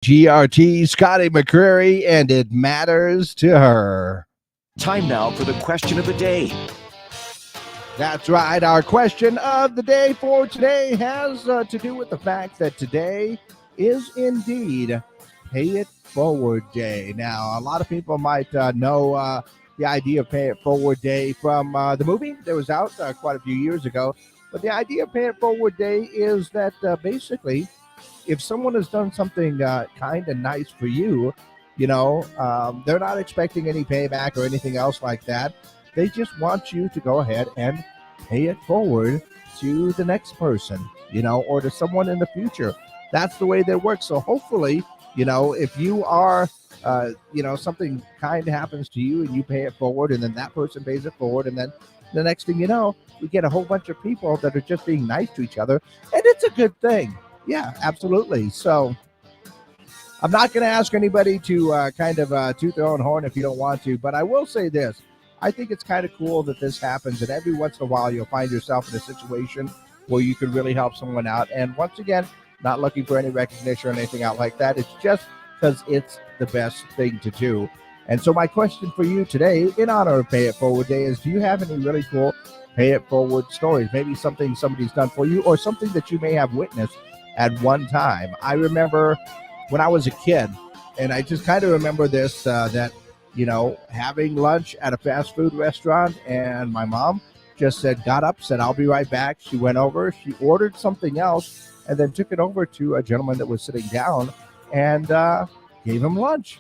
GRT, Scotty McCreery, and it matters to her. Time now for the question of the day. That's right. Our question of the day for today has to do with the fact that today is indeed Pay It Forward Day. Now, a lot of people might know the idea of Pay It Forward Day from the movie that was out quite a few years ago. But the idea of Pay It Forward Day is that basically, if someone has done something kind and nice for you, they're not expecting any payback or anything else like that. They just want you to go ahead and pay it forward to the next person, or to someone in the future. That's the way that works. So hopefully, if you are, something kind happens to you and you pay it forward, and then that person pays it forward, and then the next thing you know, we get a whole bunch of people that are just being nice to each other, and it's a good thing. Yeah, absolutely. So I'm not going to ask anybody to toot their own horn if you don't want to, but I will say this. I think it's kind of cool that this happens, and every once in a while you'll find yourself in a situation where you can really help someone out. And once again, not looking for any recognition or anything out like that. It's just because it's the best thing to do. And so my question for you today, in honor of Pay It Forward Day, is do you have any really cool Pay It Forward stories? Maybe something somebody's done for you, or something that you may have witnessed at one time. I remember when I was a kid, and I just kind of remember this, that having lunch at a fast food restaurant, and my mom just got up, said, "I'll be right back." She went over, she ordered something else, and then took it over to a gentleman that was sitting down and gave him lunch.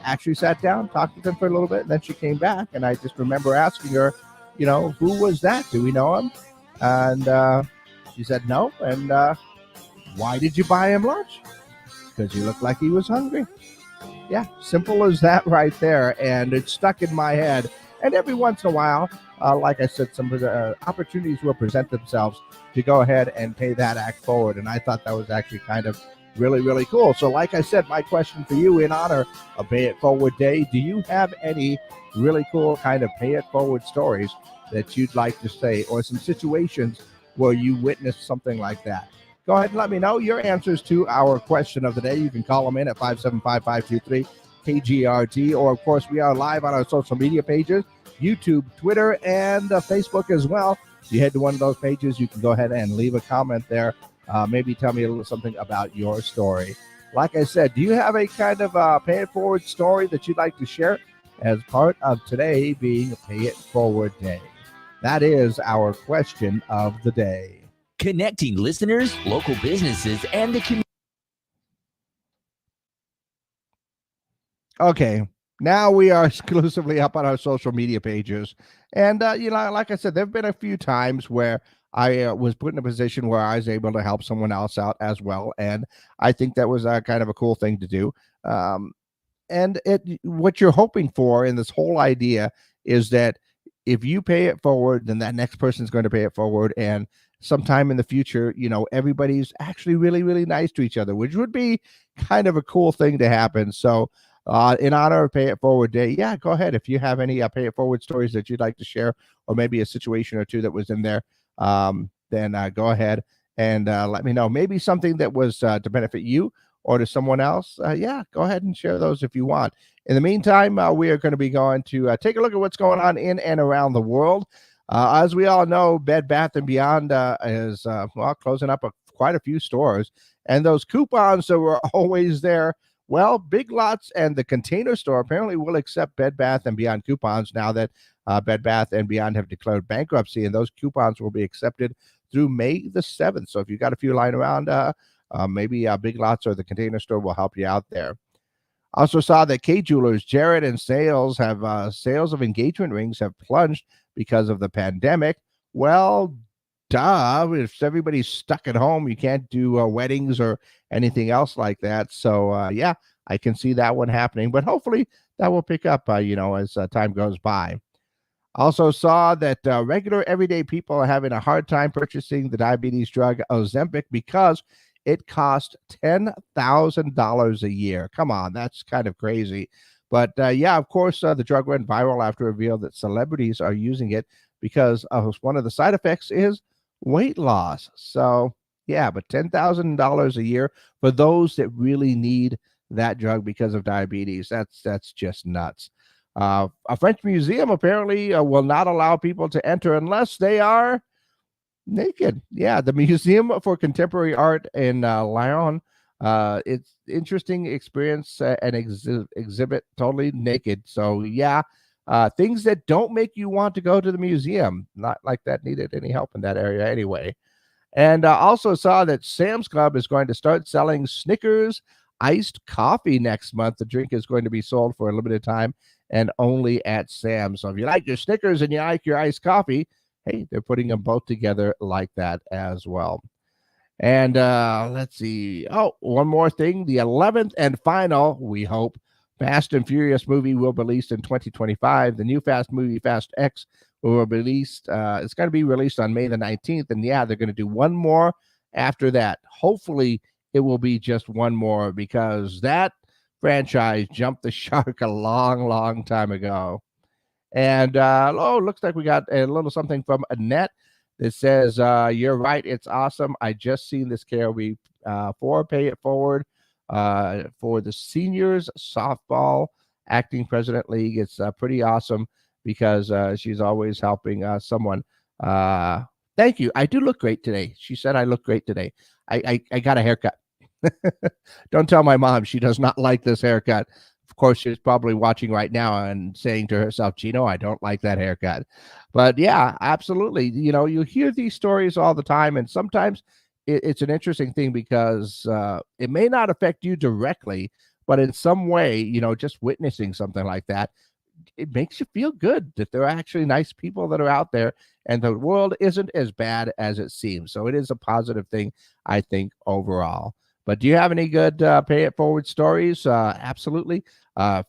Actually sat down, talked to them for a little bit, and then she came back, and I just remember asking her, who was that? Do we know him? And she said no. And why did you buy him lunch? Because he looked like he was hungry. Yeah, simple as that right there. And it stuck in my head. And every once in a while, like I said, some opportunities will present themselves to go ahead and pay that act forward. And I thought that was actually kind of really, really cool. So like I said, my question for you in honor of Pay It Forward Day, do you have any really cool kind of pay it forward stories that you'd like to say, or some situations where you witnessed something like that? Go ahead and let me know your answers to our question of the day. You can call them in at 575-523-KGRT. Or, of course, we are live on our social media pages, YouTube, Twitter, and Facebook as well. If you head to one of those pages, you can go ahead and leave a comment there. Maybe tell me a little something about your story. Like I said, do you have a kind of pay it forward story that you'd like to share as part of today being Pay It Forward Day? That is our question of the day. Connecting listeners, local businesses, and the community. Okay, now we are exclusively up on our social media pages. And, like I said, there have been a few times where I was put in a position where I was able to help someone else out as well. And I think that was kind of a cool thing to do. And what you're hoping for in this whole idea is that if you pay it forward, then that next person's going to pay it forward. And sometime in the future, everybody's actually really, really nice to each other, which would be kind of a cool thing to happen. So in honor of Pay It Forward Day, yeah, go ahead. If you have any Pay It Forward stories that you'd like to share, or maybe a situation or two that was in there, then go ahead and let me know. Maybe something that was to benefit you or to someone else. Yeah, go ahead and share those if you want. In the meantime, we are going to be going to take a look at what's going on in and around the world. As we all know, Bed Bath & Beyond is closing up quite a few stores. And those coupons that were always there, well, Big Lots and the Container Store apparently will accept Bed Bath & Beyond coupons now that Bed Bath & Beyond have declared bankruptcy. And those coupons will be accepted through May the 7th. So if you've got a few lying around, maybe Big Lots or the Container Store will help you out there. Also saw that Kay Jewelers, Jared, and sales of engagement rings have plunged because of the pandemic. Well, duh. If everybody's stuck at home, you can't do weddings or anything else like that. So, yeah, I can see that one happening. But hopefully that will pick up, as time goes by. Also saw that regular everyday people are having a hard time purchasing the diabetes drug Ozempic because it costs $10,000 a year. Come on, that's kind of crazy. But yeah, of course, the drug went viral after it revealed that celebrities are using it because one of the side effects is weight loss. So Yeah, but $10,000 a year for those that really need that drug because of diabetes. That's just nuts. A French museum apparently will not allow people to enter unless they are naked. Yeah, the Museum for Contemporary Art in Lyon. It's interesting experience and exhibit totally naked. So yeah, things that don't make you want to go to the museum. Not like that needed any help in that area anyway. And also saw that Sam's Club is going to start selling Snickers iced coffee next month. The drink is going to be sold for a limited time and only at Sam's. So if you like your Snickers and you like your iced coffee, hey, they're putting them both together like that as well. And let's see. Oh, one more thing. The 11th and final, we hope, Fast and Furious movie will be released in 2025. The new Fast movie, Fast X, will be released. It's going to be released on May the 19th. And yeah, they're going to do one more after that. Hopefully, it will be just one more because that franchise jumped the shark a long, long time ago. And looks like we got a little something from Annette that says, "You're right, it's awesome. I just seen this KOB for Pay It Forward for the Seniors Softball Acting President League. It's pretty awesome because she's always helping someone. Thank you. I do look great today. She said I look great today. I got a haircut. Don't tell my mom. She does not like this haircut. Of course, she's probably watching right now and saying to herself, Gino, I don't like that haircut. But yeah, absolutely. You know, you hear these stories all the time, and sometimes it's an interesting thing because it may not affect you directly, but in some way, you know, just witnessing something like that, it makes you feel good that there are actually nice people that are out there and the world isn't as bad as it seems. So it is a positive thing, I think, overall. But do you have any good Pay It Forward stories? Absolutely.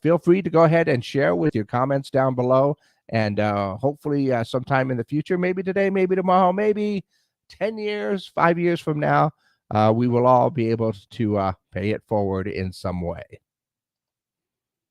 Feel free to go ahead and share with your comments down below. And hopefully sometime in the future, maybe today, maybe tomorrow, maybe 10 years, 5 years from now, we will all be able to pay it forward in some way.